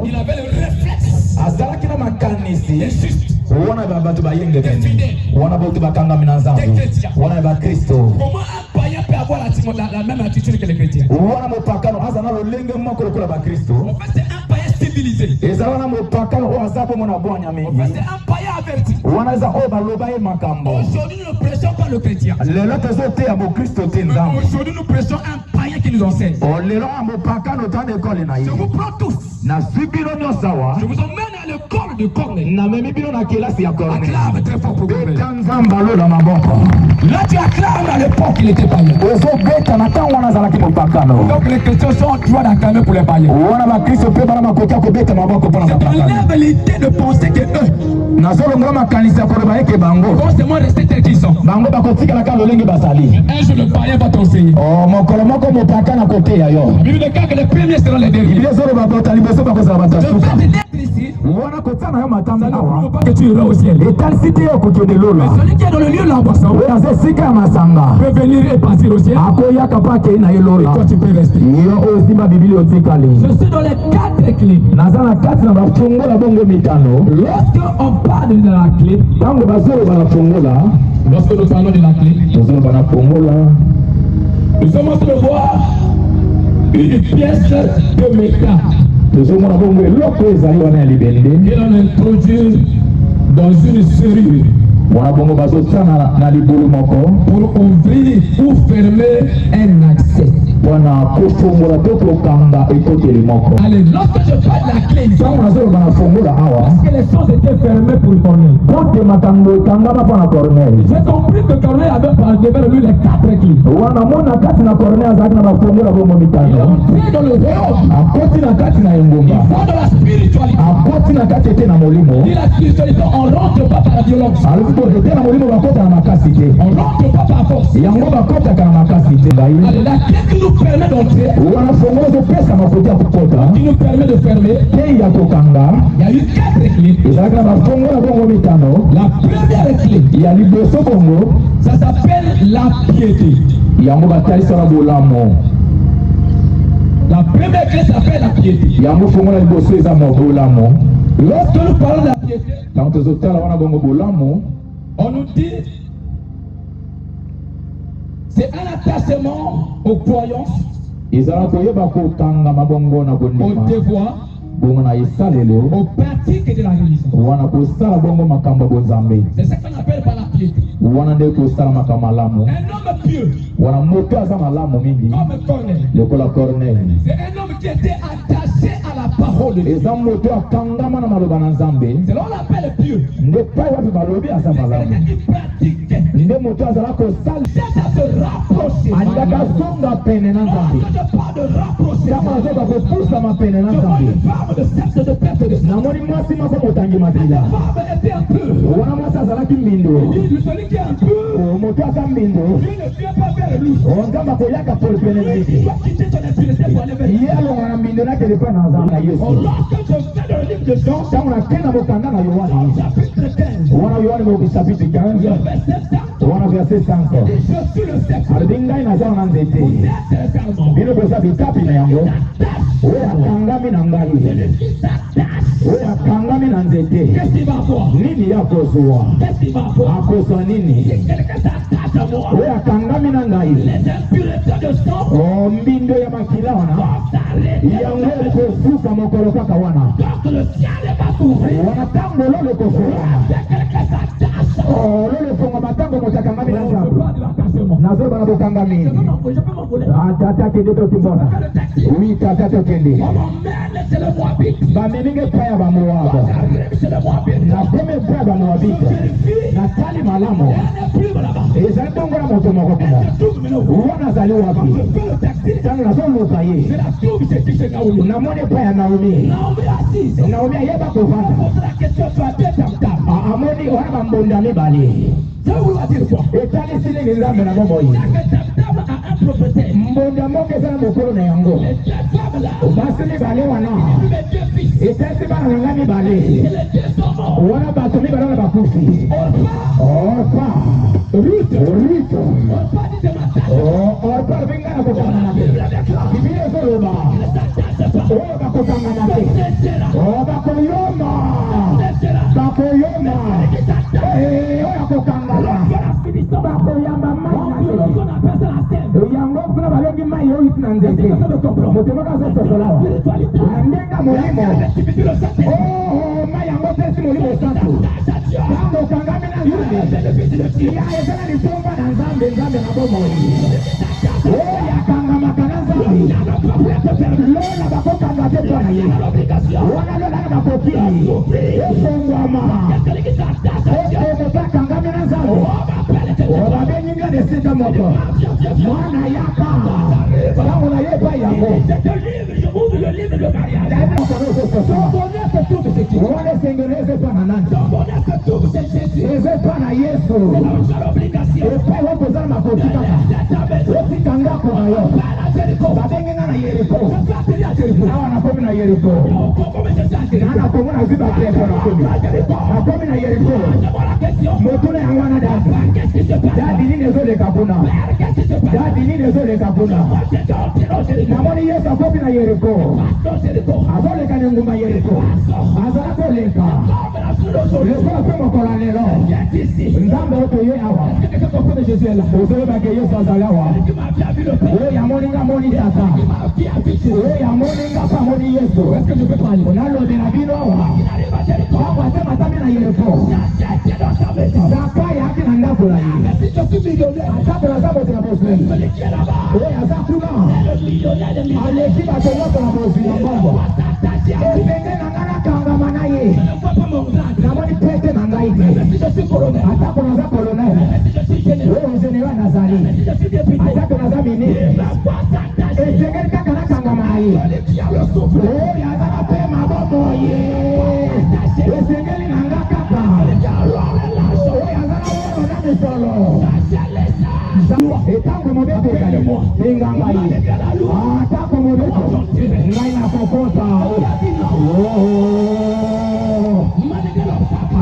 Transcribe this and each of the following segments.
Il avait le réflexe. Wana baba tubayenge bene. Wana botu bakanga minanzanzo. Wana ba Kristo. Comment un païen peut avoir la même attitude que les chrétiens? Wana mopakano azana lolenge moko lokola ba Kristo. En fait, c'est un païen civilisé. Eza wana mopakano o azapo mona bonya mingi. En fait, c'est un païen averti. Wana za o baloba e makambo. Aujourd'hui, nous ne prêchons pas le chrétien. Lelo tezote ya bo Kristo tenza. Aujourd'hui, nous prêchons un païen qui nous enseigne. O lelo mopakano tande école na Je ye. vous prends tous. Na subiro nyosawa. Je vous emmène à l'école de Corneille. Na memi bino na kelasi ya Corneille. Acclame très fort pour Corneille. Kanzamba la maboko. Là, tu acclames à l'époque, il était païen. Ozo beta na tan wana zalaki mopakano. Donc les chrétiens sont en droit d'acclamer pour les païens. Wana ba Kristo pe bana makoka ko beta maboko pour la mopakano. Enlève l'idée de penser que eux, Nazolo ngoma kanisa ko ba yeke bango. vont seulement rester tels qu'ils sont. Bango ba kotika la kalo lengi basali. Un jour, le païen va t'enseigner. Oh mokolo moko mopakana kote ya yo. La Bible déclare que les premiers seront les derniers. Ibile zolo ba bota liboso ba ko za bata Le suka. fait d'être ici, Wana kotana yo matamba ça ne awa. prouve pas que tu iras au ciel. Etal cité yo kokende lola. Celui qui est dans le lieu là-bas, ça Oya ze sika masanga. peut venir et partir au ciel. Akoya kapake na lola. Toi, tu peux rester. Yo osimba bibili otikali. Je suis dans les 4 clés. Nazana kati na bafungola bongo mitano. Lorsque on parle de la clé, Tango bazolo bana fungola. lorsque nous parlons de la clé, Bazolo bana fungola. nous sommes en train de voir une pièce de métal. Tozomona bongo eloko ezali wana ya libende. Et on introduit dans une serrure Wana bongo bazotia na libulu moko. pour ouvrir ou fermer un accès. Wana kofungola to kokamba ekoteli moko. Allez, lorsque je parle de la clé ici, Tango nazolo bana fungola awa. parce que les choses étaient fermées pour Corneille. Kote makambo ekangama pa na Corneille. J'ai compris que Corneille avait devait lui les 4 clés. Wana mona kati na Corneille azali na bafungola bongo Il est mitano. entré dans le royaume. Akoti na kati na Il engomba. va dans la spiritualité. Akoti na kati ete na molimo. Dit la spiritualité, on rentre pas par la violence. Alipo ete na molimo bakota na makasi te. On rentre pas par force. Yango bakotaka na makasi te ngai. Allez, la clé qui nous permet d'entrer, Wana fungola zopesa makoki ya kokota. qui nous permet de fermer, Te ya kokanga. il y a eu 4 clés. Ezalaki na bafungola bongo mitano. La première clé, Ya liboso bongo. ça s'appelle la piété. Yango batalisa na bolamo. La première clé s'appelle la piété. Yango fungola liboso eza mo bolamo. Lorsque nous parlons de la piété, Tango tozotala wana bongo bolamo. on nous dit c'est un attachement aux croyances, Ezala koyeba kokangama bongo na aux kondima. devoirs, Bongo na esalelo. aux pratiques de la religion. Wana kosala bongo makambo bonzambe. C'est ça qu'on appelle par la piété. Wana nde kosala makambo malamu. Un homme pieux, Wana moto aza malamu mingi. comme Corneille, Lokola Corneille. c'est un homme qui était attaché à la parole de Dieu. Eza moto akangama na maloba na Nzambe. C'est là on l'appelle pieux. Nde pai wapi balobi aza C'est malamu. quelqu'un qui pratiquait. Nde moto azala kosala. C'est à se rapprocher. Andaka songa pene na Nzambe. Lorsque je parle de rapprocher, Kama azoka kopusa mapene na je vois Nzambe. une femme de secte de perte de sang. Namoni mwasi moko motangi matila. La femme était un peu. Wana mwasi azalaki mbindo. Celui qui est un peu, Moto aza mbindo. Dieu ne vient pas vers lui. Nzambe akoyaka pole pene na Il ye. doit quitter son intimité pour aller vers lui. Ye alonga na mbindo nakende pa na Nzambe na Yesu. Lorsque je fais dans le livre de Jean, Tango nakenda mokanda na Yohane. chapitre 15, Wana Yohane mo chapitre 15. verset 5, Wana verset 5. je suis le sexe. Alobi ngai naza wana nzete. Sincèrement, Bino koza bikapi na yango. Oyo akangami na ngai. Oyo akangami na nzete. qu'est-ce qu'il va voir? Nini ya kozwa? Qu'est-ce qu'il va voir? Akozwa nini? Quelqu'un s'attache à moi. Oyo akangami na ngai. Les impuretés de sang O mbindo ya makila wana. vont s'arrêter. Yango ekofuka mokolo kaka wana. Quand le ciel va s'ouvrir, Wana tango lolo ekofuka. quelqu'un s'attache. O lolo efonga matango moto akangami na On nzambe. ne parle pas de l'attachement. Nazoba na bokangami. Je peux m'envoler. Tata kende tokimona. Le taxi. Oui, tata tokende. On m'emmène chez le Moabite. Bameminge pa ya bamoaba. J'arrive chez le Moabite. Na kome pa ya bamoabite. Natali malamu. Il n'y a plus là-bas. Ezali bongo na moto moko kuna. Tout le monde. Wana azali wapi? Je fais le taxi. Tango nazoluka Je ye. la trouve chez qui chez Naomi. Namoni pa ya Naomi. Naomi assise. Naomi ayeba kovanda. Pose la question, tu as bien ta table. Amoni wana bambonda mibale. Ça voudra dire quoi? Etali silingi nzambe na bomoi. Chaque table a un propriétaire. Mbonda moko eza na mokolo na yango. Les deux femmes là, Basi mibale wana. mes deux fils. Etasi bana na ngai mibale. Et les deux sont morts. Wana bato mibale wana bakufi. Orpa. Orpa. Ruth. Orpa dit de ma table. Orpa vinga na kokana na La Bible déclare. Biblia ezoloba. Ne s'attache oyo bakokangana te bakoyoma oyo akokangana bakoyamba mai yango kuna balongi mai oyo iti na nzete moto moko azososolawa na ndenga molimo mai yango pesi molimo santu ntango okangami na nzambe ya ezala litomba na nzambe na bomoi oyo akangamaka na nzambe lola bakokanga te mpo na ye wana lola na bakokili efongwama moto akangami na nzambe babenginga na esika moko mwana yaka ntango na ye epai yango wana esengeli eza epa na nani eza epa na yesu epai wakozala makoki kaka otika ndako na yo babenginga na yeriko awa nakomi na yeriko nakomi na ziba tempo nakomi na yeriko motuna yango wana dadi nini ezoleka kuna namoni yesu akomi na yeriko azoleka na ngumba yeriko azala koleka lekola mpe mokola lelo nzambe oto ye awa ozoyebake yesu azali awa oyo yamoninga amoni tata oyo yamoninga mpe amoni yesu nalobela bino awa tango ate matami na yeriko zaka yaki na ndako na ye azakola za bote na bosui oyo aza kuna aleki bato nyonso na bosui na mbongo esenge na nga nakangama na ye namoni pete na ngai te atako naza kolonel oyo général nazali atako naza ministre esengeli kaka nakangama na ye oyo azala mpe mabomo ye esengeli na nga kaka oyo azala wolo na misolo etango mobeto ninga ngai atako mobeto ngai nakokota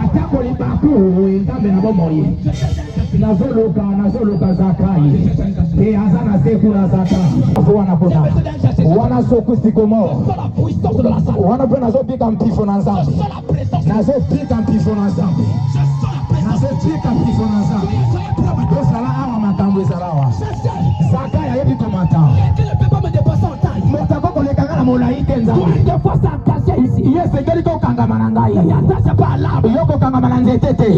atako libaku nzambe na bomoi nazoluka zakai te aza na se kuna zaka wana pona wana sokusikomo wana mpe nazobika mpifo na nzambe nazobika mpifo na nzambe osala awa makambo ezalawa zaka yayebi komata moto akokolekanga na molai te nzambe ye esengeli kokangama na ngai yo kokangama na nzete te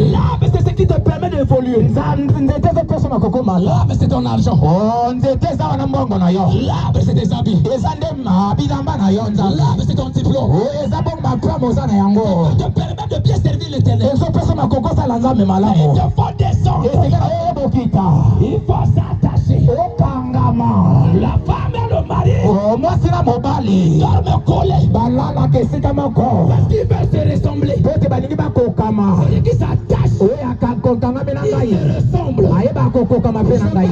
nzete ezopesa makokoma nzete eza wana mbongo na yo eza nde bilamba na yo nzambe eza bongo mapramo oza na yango ezopesa makoko osala nzambe malamu esengela oyo bokita okangama mwasi na mobali balalaka esika moko bote balingi bakokama oyo akakokangami na ngai ayeba akokokama mpe na ngai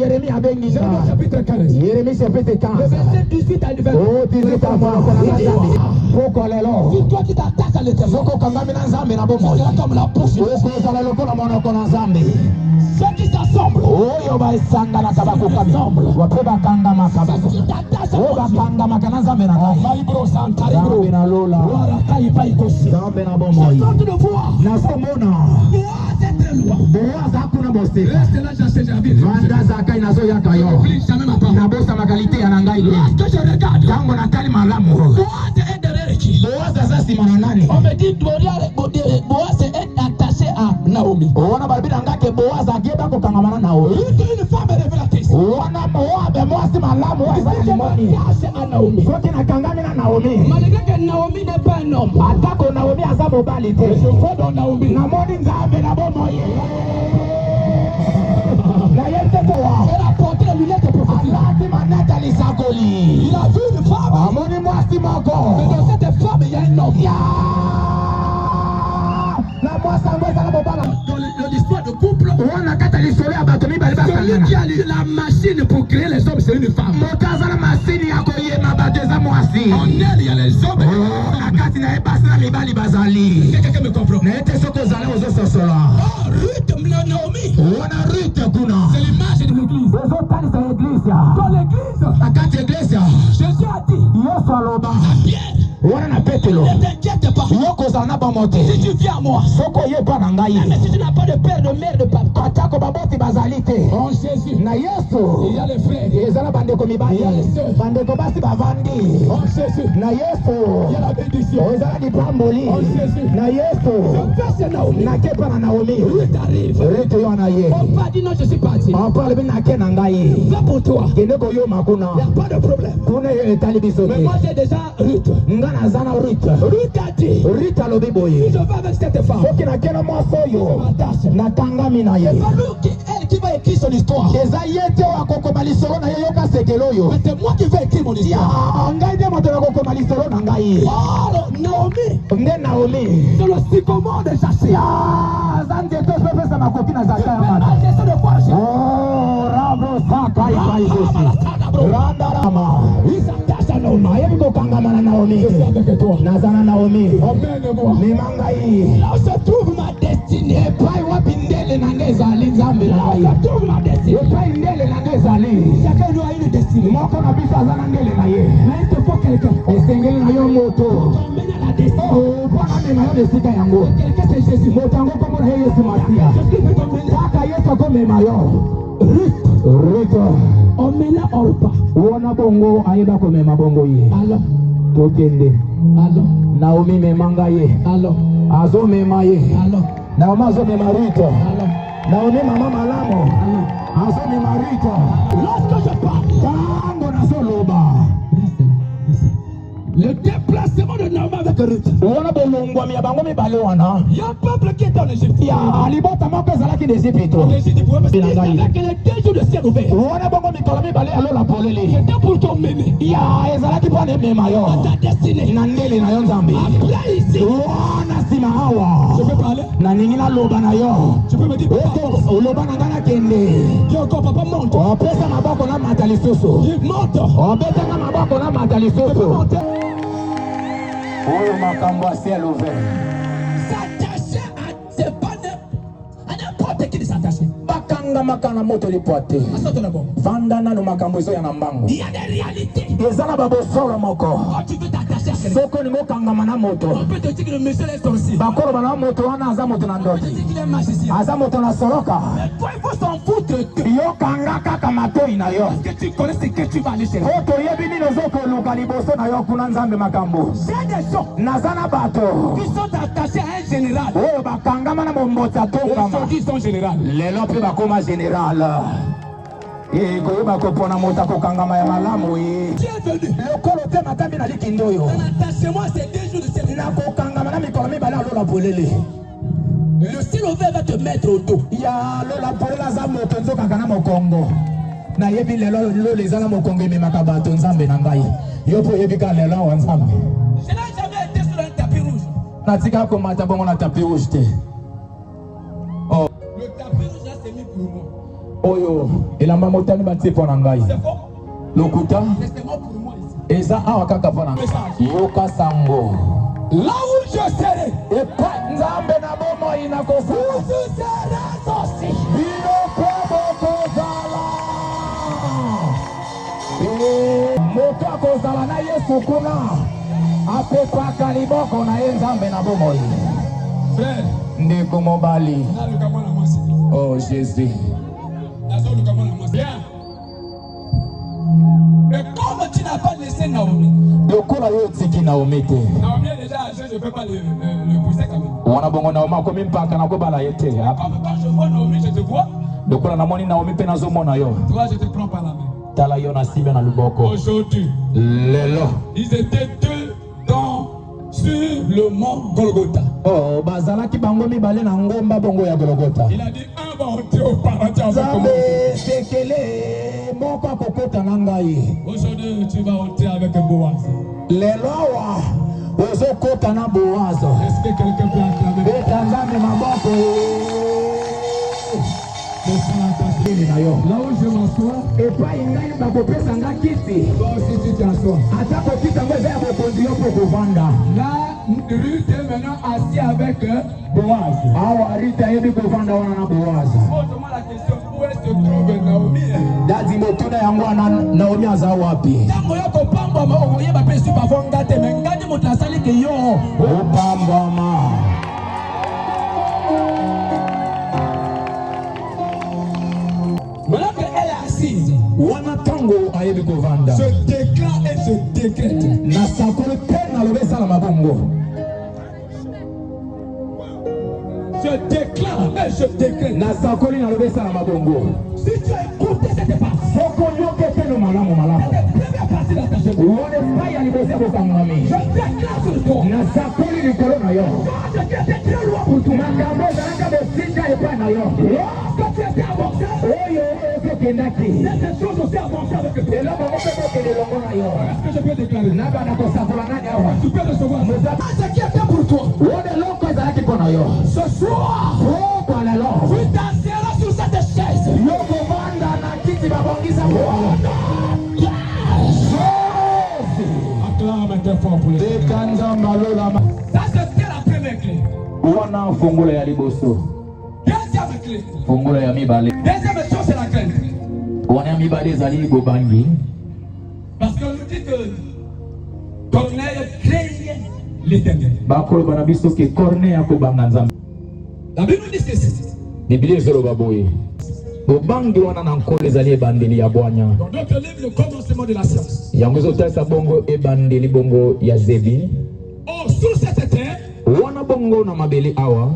Yeremi abengi Yeremi chapitre 15 poko lelo okokangami na nzambe na bomoi okozala lokola monoko na nzambe oyo baesanganaka bakokami wape bakangamaka oyo bakangamaka na nzambe na ngai nzambe na lola nzambe na bomoi nazomona boaza kuna boseka vanda zakai nazoyaka yo nabosa makalite ya na ngai te ntango natali malamu boaza aza nsima na nani wana balobi na ngake boaza akeba kokangama na Naomi wana moabe mwasi malamu azali limoni soki nakangami na Naomi atako Naomi aza mobali te namoni nzambe na bomoi na ye te toa alati manata lisakoli amoni mwasi moko na mwasi ango ezala mobala l'histoire de couple. Celui qui a la machine pour créer les hommes, c'est une femme. En elle, il y a les hommes. Quelqu'un me comprend? Ruth, Naomi. C'est l'image de l'église. l'église. Dans l'église. Na kati l'église. Jésus a dit. Yesu aloba. Wana na Petelo. Ne t'inquiète pas. Yoko zana ba mote. Si tu viens à moi. Soko yeba na ngai. Mais si tu n'as pas de père, de mère, de papa. Atako baboti bazalite. En Jésus. Na Yesu. Il y a les frères. Ezala bandeko mibali. Bandeko basi bavandi. En Jésus. Na Yesu. Il y a la bénédiction. Ezala di pamboli. En Jésus. Na Yesu. Je fais Naomi. Na kepa na Naomi. Ruth arrive. Ruth yo na ye. On pas dit non, je suis parti. On parle bien na ke na ngai. Va pour toi. Kende ko yo makuna. Il n'y a pas de problème. Kuna etali bisote. Mais moi j'ai déjà Ruth. Ngana zana Ruth. Ruth a dit. Ruth alobi boye. Je vais avec cette femme. Soki na kena mwasi oyo. Natangami na ye. C'est pas lui, elle qui va écrire son histoire. Eza ye te akokoma lisolo na ye yoka sekelo oyo. Mais c'est moi qui vais écrire mon histoire. Ngai nde moto nakokoma lisolo na ngai. Oh, Naomi. Nde Naomi. C'est le sycomore de Jaché. Zande to pesa makoki na zaka ya mata. C'est de quoi? Oh, rabo saka ya ibosi. Randa rama. Isatasha Naomi. Mayebi kokangama na Naomi. Je suis avec toi. Nazana Naomi. Emmène-moi. Mimangai. Là où se trouve ma destinée. Epai wapi ndele na ngezali nzambe na Là où ngai. se trouve ma destinée. Epai ndele na ngezali. Chacun doit avoir une destinée. Moko na biso aza na ndele na ye. Mais il te faut quelqu'un. Esengeli na yo moto. T'emmène à la destinée. Oh, mpona mema yo nesika yango. Quelqu'un c'est Jésus. Moto yango kombo na ye Yesu Masia. Qu'est-ce qu'il peut t'emmener? Kaka Yesu akomema yo. Ruth. Emmène Orpa. Wona bongo ayeba komema bongo ye. Alors. Tokende. Alors. Naomi memanga ye. Alors. Azomema ye. Alors. Naomi azomema Ruth. Alors. Naomi mama malamu. Azomema Ruth. Lorsque je parle. Tango nasoloba. Le déplacement de Naomi avec Ruth. Wana bolongwami ya bango mibale wana. Il y a un peuple qui est en Égypte. Ya libota moko ezalaki na Égypte. En Égypte, il pouvait me dire que les 2 jours de ciel ouvert. Wana bongo mikolo mibale alola polele. C'était pour t'emmener. Ya ezalaki mpo na emema yo. À ta destinée. Na ndele na yo nzambe. Après ici. Wana nsima awa. Je peux parler? Na ningi naloba na yo. Je peux me dire papa. Oloba na ngai nakende. Dis encore papa monte. Opesa maboko na mata lisusu. Il monte. Obetanga maboko na mata Je peux lisusu. monter. Oyo makambo ya ciel ouvert. S'attacher à ses panneaux. À n'importe qui de s'attacher. Bakanga makana moto lipote. Assure-toi d'abord. Vanda nanu makambo ezo ya na mbango. Il y a des réalités. Eza na babosolo moko. Quand tu veux t'attacher à quelqu'un, Soko ningo kangama na moto. on peut te dire que le monsieur est sorcier. Bakolo bana moto wana aza moto na On peut te ndoti. dire qu'il est magicien. Aza moto na soroka. Mais toi, il faut s'en foutre. Yo kanga kaka matoi na yo. Parce que tu connais ce que tu vas aller chercher. Oto yebi nino zoko luka liboso na yo kuna nzambe makambo. J'ai des gens Nazana bato. qui sont attachés à un général. Oyo bakangama na mombota tokama. Aujourd'hui, ils sont général. Lelo pe bakoma général. Koyeba kopona moto akokangama ya malamu ye. Tu es venu. Lokolo te matambi na likindo yo. Un attachement, c'est 2 jours de ciel. Nakokangama na mikolo mibale alola polele. Le ciel ouvert va te mettre au dos. Ya lola polela za moto nzokaka na mokongo. Na yebi lelo lo leza na mokongo ememaka bato nzambe na ngai. Yo po yebi ka lelo wa nzambe. Je n'ai jamais été sur un tapis rouge. Natika komata bongo na tapis rouge te. Oh. Le tapis rouge là, c'est mis pour moi. Oyo elamba motani batie mpo na ngai. C'est faux? Lokuta C'est seulement pour moi ici. eza awa kaka mpo na ngai. Yoka sango. Là où je serai, Epa nzambe na bomoi na kosala. tu seras aussi. Biloko bokozala. Moto akozala na Yesu kuna. Apepaka liboko na ye nzambe na bomoi. Frère, Ndeko mobali. là le gamin la masse. Oh Jésus. Là le gamin la masse. Bien. Et comme tu n'as pas laissé Naomi, Lokola yo tiki Naomi te. Naomi est déjà âgée, je ne peux pas le pousser quand même. Wana bongo Naomi akomi mpaka na kobala ye te. Quand je vois Naomi, je te vois. Lokola namoni Naomi mpe nazomona yo. Toi, je te prends par la main. Tala yo na simbe na luboko. Aujourd'hui, Lelo. ils étaient 2 sur le mont Golgotha. Oh, bazalaki bango mibale na ngomba bongo ya Golgotha. Il a dit un va entrer au paradis avec moi. Nzambe sekele moko akokota na ngai. Aujourd'hui, tu vas entrer avec Boaz. Lelo awa ozokota na Boaz. Est-ce que quelqu'un peut acclamer? Beta nzambe maboko. Là où je m'assois, Epai ngai bakopesa nga kiti. toi aussi tu t'assois. Ata kokita ngo eza ya bokonzi yo mpo kovanda. Là, Ruth est maintenant assis avec Boaz. Awa Rita yebi kovanda wana na Boaz. Pose-moi la question, où est-ce se trouve Naomi? Dadi motuna yango na Naomi aza wapi? Tango yako pamba ma ovoye ba pesi ba vonga te mengadi mutasali ke yo. O pamba ma. Voilà qu'elle est assise. Wana tango ayebi kovanda. Se déclare et se décrète. Na sakole pena lobesa la mabongo. Se déclare et se décrète. Na sakole na lobesa la mabongo. Si tu as écouté cette part, Soko yoke teno malamu malamu. c'est la première partie de ta chemin. Uone faya libose bokangami. Je déclare sur toi. Na sakole likolo na yo. Ce qui était très loin pour toi. Makambo zalaka bosinga epai na yo. Lorsque tu étais avancé, Oyo okendaki. cette chose aussi avancée avec toi. Elo bango pe bokende longo na yo. Est-ce que je peux déclarer? Na bana kosakola nani awa. Tu peux recevoir ce qui était pour toi. Uone loko ezalaki mpo na yo. Ce soir, Pokwa lelo. tu t'asseras sur cette chaise. Yo kovanda na kiti babongisa mpo. Acclame très fort pour les Seigneur. Tekanza malola ma. Ça, c'était la première clé. Wana fungulo ya liboso. Deuxième clé. Fungulo ya mibale. Deuxième chose, c'est la clé. Wana ya mibale ezali gobangi. Parce qu'on nous dit que Corneille craignait l'Éternel. Bakoloba na biso ke Corneille akobanga Nzambe. La Bible nous dit que c'est. Biblia ezoloba boye. Bobangi wana na nkolo ezali ebandeli ya bwanya. Dans d'autres livres, le commencement de la science. Yango ezotalisa bongo ebandeli bongo ya zebi. Or, sur cette terre, Wana bongo na mabele awa.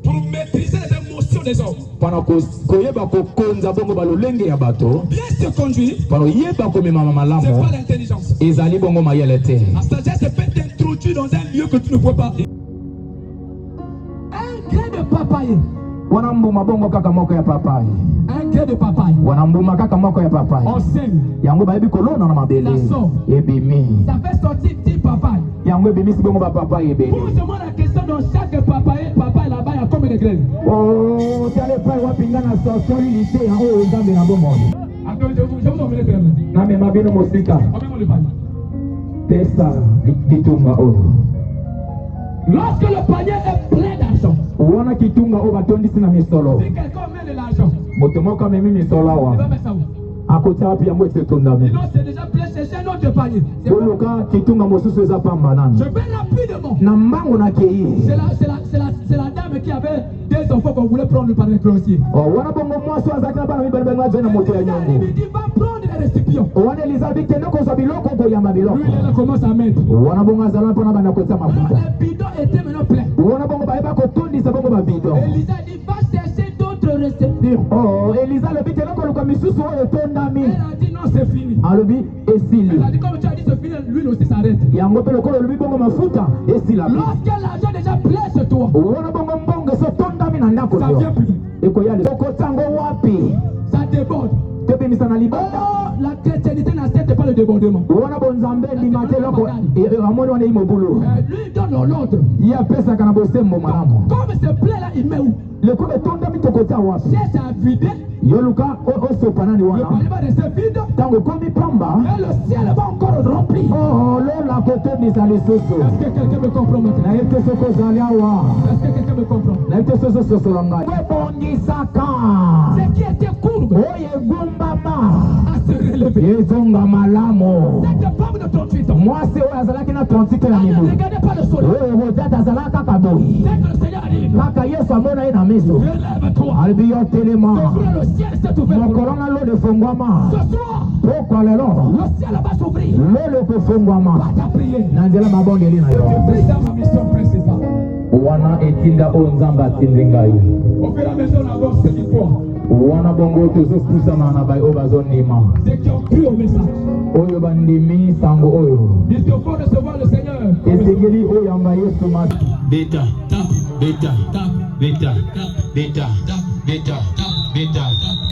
pour maîtriser les émotions des hommes, Pana koyeba kokonza bongo balolenge ya bato. bien se conduire, Pana yeba komema c'est malamu. pas l'intelligence. Ezali bongo mayele te. La sagesse peut t'introduire dans un lieu que tu ne peux pas. Un grain de papaye. Wana mbuma bongo kaka moko ya papai. Un grain de papaye. Wana mbuma kaka moko ya papai. On sème. Yango bayebi kolona na mabele. La sort. Ebimi. Ça fait sortir 10 papayes. Yango ebimisi bongo ba papai ebele. Pose-moi la question dans chaque papaye là-bas, il y a combien de graines? Oh, tale pai wapinga na sosoli lite yango nzambe na bongo. Attends, je vous emmène très bien. Na mema bino mosika. Emmène-moi le panier. Pesa kitunga oyo. Lorsque le panier est plein d'argent, Wana kitunga oyo batondisi na misolo. si quelqu'un met de l'argent, Moto moko amemi misolo il awa. va mettre ça où? Akotia wapi yango ete etondami. Sinon, c'est déjà plein, c'est un autre panier. C'est bon. Oluka kitunga mosusu eza pamba nani. Je vais rapidement. Na mbango na kei. C'est la dame qui avait deux enfants qu'on voulait prendre par les créanciers. Oh, wana bongo mwasi azalaki na bana mibale benga jana moto ya Il nyongo. lui dit, va prendre les récipients. Wana Elizabeth kende kozwa biloko koyamba biloko. Lui, il commence à mettre. Wana bongo azala mpona bana kotia mafuta. Les bidons étaient maintenant pleins. Wana bongo bayeba kotondisa bongo babido. Elisa dit, va chercher d'autres récipients. Oh, Elisa alobi kende koluka misusu oyo etondami. Elle a dit, non, c'est fini. Alobi esili. Elle a dit, comme tu as dit, c'est fini, l'huile aussi s'arrête. Yango mpe lokola olobi bongo mafuta esila. Lorsque l'argent déjà plein sur toi, Wana bongo mbongo esotondami na ndako ça yo. vient plus. Ekoyale okotango wapi? Ça déborde. Tobimisa na libanda. Oh, la chrétienté n'accepte pas le débordement. Wana bonzambe ndima te loko amoni wana imobulu. Lui, il donne l'ordre. Ye apesaka na bosembo malamu. Comme c'est plein là, il met où? Lekolo etondami tokotia wapi? Cherche à vider. Yoluka osopa nani Le wana? panier va rester vide. Tango komi pamba. Et le ciel va encore rempli. Oh, lola kotondisa lisusu. Est-ce que quelqu'un me comprend maintenant? Na ete soko ozali awa. Est-ce que quelqu'un me comprend? Na ete soso sosola ngai. Webongisaka. Ce qui était courbe Oye gumbama. à se relever. Ezonga malamu. Cette femme de 38 ans, Mwasi oyo azalaki na 38 na elle ne mibu. regardait pas le soleil. Oyo bozata azalaka kaka boye. Dès que le Seigneur arrive, Kaka Yesu amona ye na miso. relève-toi. Alobi yo telema. Le ciel s'est ouvert. Mokolo na lo efungwama. Ce soir, Pokwa lelo. le ciel va s'ouvrir. Lolo ekofungwama. Va ta prière. Na nzela mabongeli na yo. C'est ça ma mission principale. Wana etinda oyo nzambe atindi ngai. Au fur et à mesure, on avance ce qu'il faut. Wana bongo tozopusana na bai oyo bazondima. Ceux qui ont cru au message, Oyo bandimi sango oyo. ils faut recevoir le Seigneur. Esengeli oyo yamba Yesu mata. Beta, beta, beta, beta, beta, beta,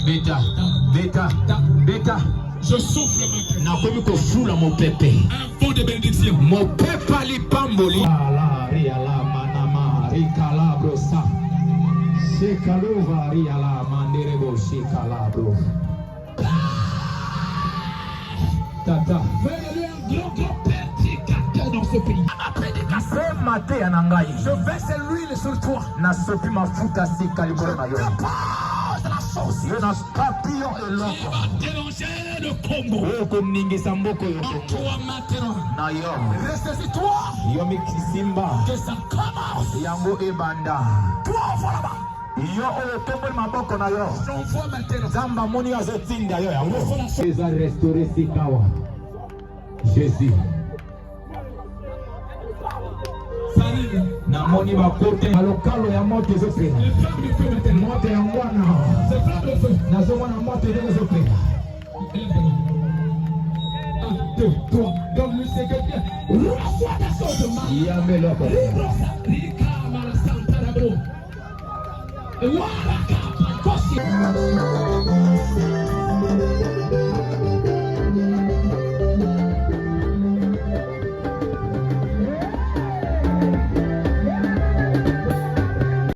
beta, beta, beta. Je souffle maintenant. Nakomi kofula mopepe. Un fond de bénédiction. Mopepa lipamboli. Ala riala manama rikala brosa. Shekaluva riala manderebo shekalabro. Tata. Fais-le un grand prédicateur dans ce pays. Sema te ya na ngai. Je verse l'huile sur toi. Nasopi mafuta sika likolo na yo. Dépose la sorcier. Ye na papillon Il eloko. va déranger le Congo. Oyo koningisa mboko yo. En toi maintenant. Na yo. Ressaisis-toi. Yo mikisimba. Que ça commence. Yango ebanda. Toi, envoie là-bas. Yo oyo tomboli maboko na yo. J'envoie maintenant. Zamba moni azotinda yo yango. Les a restauré Sikawa. Jésus. Na moni bakote malokalo ya moto ezopela. Moto ya ngwana. Nazomona moto ezopela. 1, 2, 3, donne-lui ses quelqu'un. Reçois ta sorte de mal. Yambeloko. Rika, Malasanta, Dabro. Voilà, Kapa, Kosi.